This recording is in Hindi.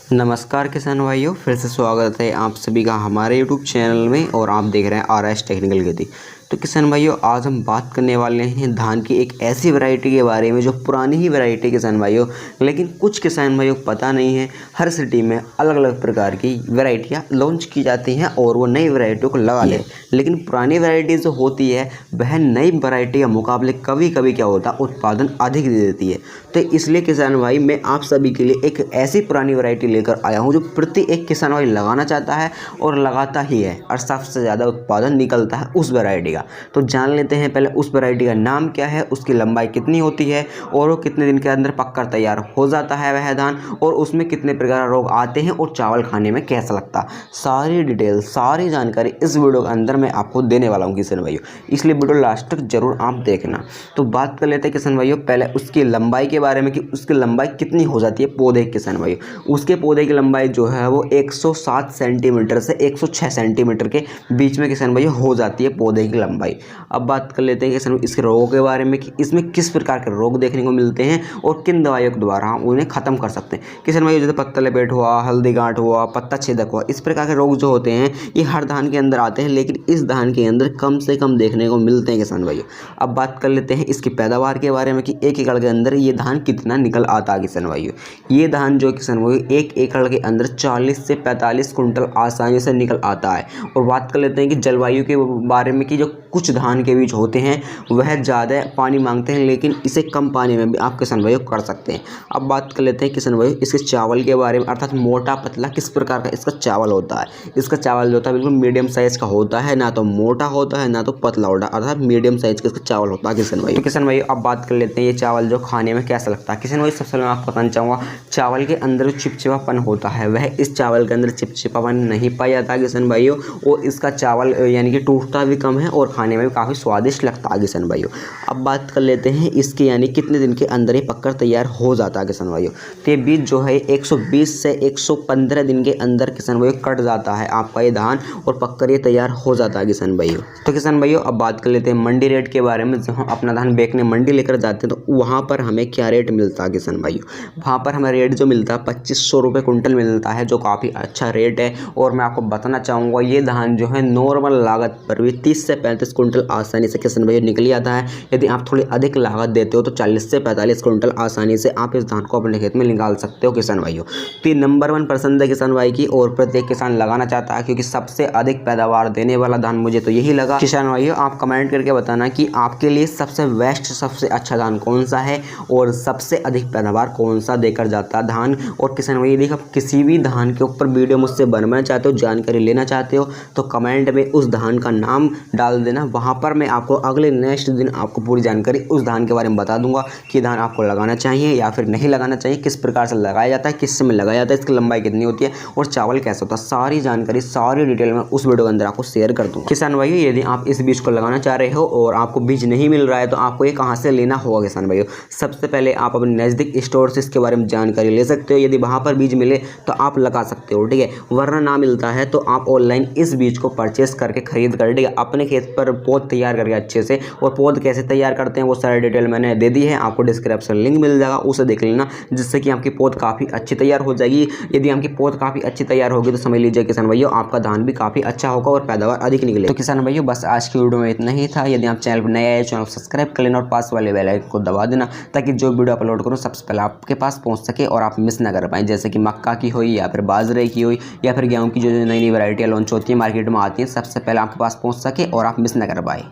नमस्कार किसान भाइयों, फिर से स्वागत है आप सभी का हमारे YouTube चैनल में। और आप देख रहे हैं RS टेक्निकल खेती। तो किसान भाइयों, आज हम बात करने वाले हैं धान की एक ऐसी वैरायटी के बारे में जो पुरानी ही वैरायटी किसान भाइयों, लेकिन कुछ किसान भाइयों पता नहीं है। हर सिटी में अलग अलग प्रकार की वैरायटियाँ लॉन्च की जाती हैं और वो नई वैरायटियों को लगा ले, लेकिन पुरानी वैरायटी जो होती है वह नई वैरायटी के मुकाबले कभी कभी क्या होता है, उत्पादन अधिक दे देती है। तो इसलिए किसान भाई, मैं आप सभी के लिए एक ऐसी पुरानी वैरायटी लेकर आया हूँ जो प्रति एक किसान भाई लगाना चाहता है और लगाता ही है, और सबसे ज़्यादा उत्पादन निकलता है उस वैरायटी का। तो जान लेते हैं पहले उस वैरायटी का नाम क्या है, उसकी लंबाई कितनी होती है और वो कितने दिन के अंदर पककर तैयार हो जाता है वह धान, और उसमें कितने प्रकार के रोग आते हैं और चावल खाने में कैसा लगता है। सारी डिटेल, सारी जानकारी इस वीडियो के अंदर मैं आपको देने वाला हूँ किसान भाइयों, इसलिए वीडियो लास्ट तक जरूर आप देखना। तो बात कर लेते हैं किसान भाइयों पहले उसकी लंबाई के बारे में कि उसकी लंबाई कितनी हो जाती है पौधे के। किसान भाइयों, उसके पौधे की लंबाई जो है वो 107 सेंटीमीटर से 106 सेंटीमीटर के बीच में किसान भाइयों हो जाती है पौधे की लंबाई। अब बात कर लेते हैं किसान इसके रोगों के बारे में कि इसमें किस प्रकार के रोग देखने को मिलते हैं और किन दवाइयों के द्वारा हम उन्हें खत्म कर सकते हैं। किसान भाइयों, जैसे पत्ता लपेट हुआ, हल्दी गांठ हुआ, पत्ता छेदक हुआ, इस प्रकार के रोग जो होते हैं ये हर धान के अंदर आते हैं, लेकिन इस धान के अंदर कम से कम देखने को मिलते हैं किसान भाइयों। अब बात कर लेते हैं इसकी पैदावार के बारे में कि 1 एकड़ के अंदर ये धान कितना निकल आता है किसान भाइयों। ये धान जो किसान भाइयों 1 एकड़ के अंदर 40 से 45 कुंटल आसानी से निकल आता है। और बात कर लेते हैं कि जलवायु के बारे में कि जो कुछ धान के बीज होते हैं वह ज़्यादा पानी मांगते हैं, लेकिन इसे कम पानी में भी आप किसान भाइयों कर सकते हैं। अब बात कर लेते हैं किसान भाइयों इसके चावल के बारे में, अर्थात मोटा पतला किस प्रकार का इसका चावल होता है। इसका चावल जो होता है बिल्कुल मीडियम साइज़ का होता है, ना तो मोटा होता है ना तो पतला होता है, अर्थात मीडियम साइज़ का इसका चावल होता है किसान भाई। तो किसान भाई अब बात कर लेते हैं ये चावल जो खाने में कैसा लगता है। किसान भाई, सबसे पहले मैं आपको बताना चाहूँगा चावल के अंदर जो चिपचिपापन होता है वह इस चावल के अंदर चिपचिपापन नहीं पाया जाता किसान भाइयों, और इसका चावल यानी कि टूटता भी कम है और खाने में भी काफ़ी स्वादिष्ट लगता है किसान भाइयों। अब बात कर लेते हैं इसके यानी कितने दिन के अंदर ये पककर तैयार हो जाता है किसान भाइयों। तो ये बीज जो है 120 से 115 दिन के अंदर किसान भाइयों कट जाता है आपका ये धान और पककर ये तैयार हो जाता है किसान भाइयों। तो किसान भाइयों अब बात कर लेते हैं मंडी रेट के बारे में। जब हम अपना धान बेचने मंडी लेकर जाते हैं तो वहाँ पर हमें क्या रेट मिलता है किसान भाइयों। वहाँ पर हमें रेट जो मिलता है 2500 रुपये कुंटल मिलता है, जो काफ़ी अच्छा रेट है। और मैं आपको बताना चाहूँगा ये धान जो है नॉर्मल लागत पर भी 30 से 35 कुंटल आसानी से किसान भाइयों निकल आता है। यदि आप थोड़ी अधिक लागत देते हो तो 40 से 45 कुंटल आसानी से आप इस धान को अपने खेत में निकाल सकते हो किसान भाइयों। तो ये नंबर 1 पसंद है किसान भाई की, और प्रत्येक किसान लगाना चाहता है क्योंकि सबसे अधिक पैदावार देने वाला धान मुझे तो यही लगा। किसान भाइयों, आप कमेंट करके बताना कि आपके लिए सबसे बेस्ट, सबसे अच्छा धान कौन सा है और सबसे अधिक पैदावार कौन सा देकर जाता है धान। और किसान भाई, देखिए आप किसी भी धान के ऊपर वीडियो मुझसे बनवाना चाहते हो, जानकारी लेना चाहते हो तो कमेंट में उस धान का नाम डाल देना। वहाँ पर मैं आपको अगले नेक्स्ट दिन आपको पूरी जानकारी उस धान के बारे में बता दूंगा कि धान आपको लगाना चाहिए या फिर नहीं लगाना चाहिए, किस प्रकार से लगाया जाता है, किस समय लगाया जाता है, इसकी लंबाई कितनी होती है और चावल कैसा होता है। सारी जानकारी, सारी डिटेल में उस वीडियो के अंदर आपको शेयर कर दूंगा। किसान भाइयों, यदि आप इस बीज को लगाना चाह रहे हो और आपको बीज नहीं मिल रहा है तो आपको ये कहाँ से लेना होगा किसान भाइयों। सबसे पहले आप अपने नज़दीक स्टोर से इसके बारे में जानकारी ले सकते हो। यदि वहाँ पर बीज मिले तो आप लगा सकते हो, ठीक है। वरना ना मिलता है तो आप ऑनलाइन इस बीज को परचेस करके खरीद कर, ठीक है, अपने खेत पर पौध तैयार करके अच्छे से। और पौध कैसे तैयार करते हैं वो सारी डिटेल मैंने दे दी है, आपको डिस्क्रिप्शन लिंक मिल जाएगा, उसे देख लेना, जिससे कि आपकी पौध काफ़ी अच्छी तैयार हो जाएगी। यदि आपकी पौध काफ़ी अच्छी तैयार होगी तो समझ लीजिए किसान भाइयों आपका धान भी काफ़ी अच्छा होगा और पैदावार अधिक निकलेगी। तो किसान भाइयों, बस आज की वीडियो में इतना ही था। यदि आप चैनल पर नए आए, चैनल को सब्सक्राइब कर लेना और पास वाले बेल आइकन को दबा देना, ताकि जो वीडियो अपलोड करूँ सबसे पहले आपके पास पहुँच सके और आप मिस ना कर पाएँ। जैसे कि मक्का की हुई या फिर बाजरे की हुई या फिर गेहूँ की जो नई नई वैरायटियाँ लॉन्च होती है मार्केट में आती हैं, सबसे पहले आपके पास पहुँच सके और आप मिस ना कर पाए।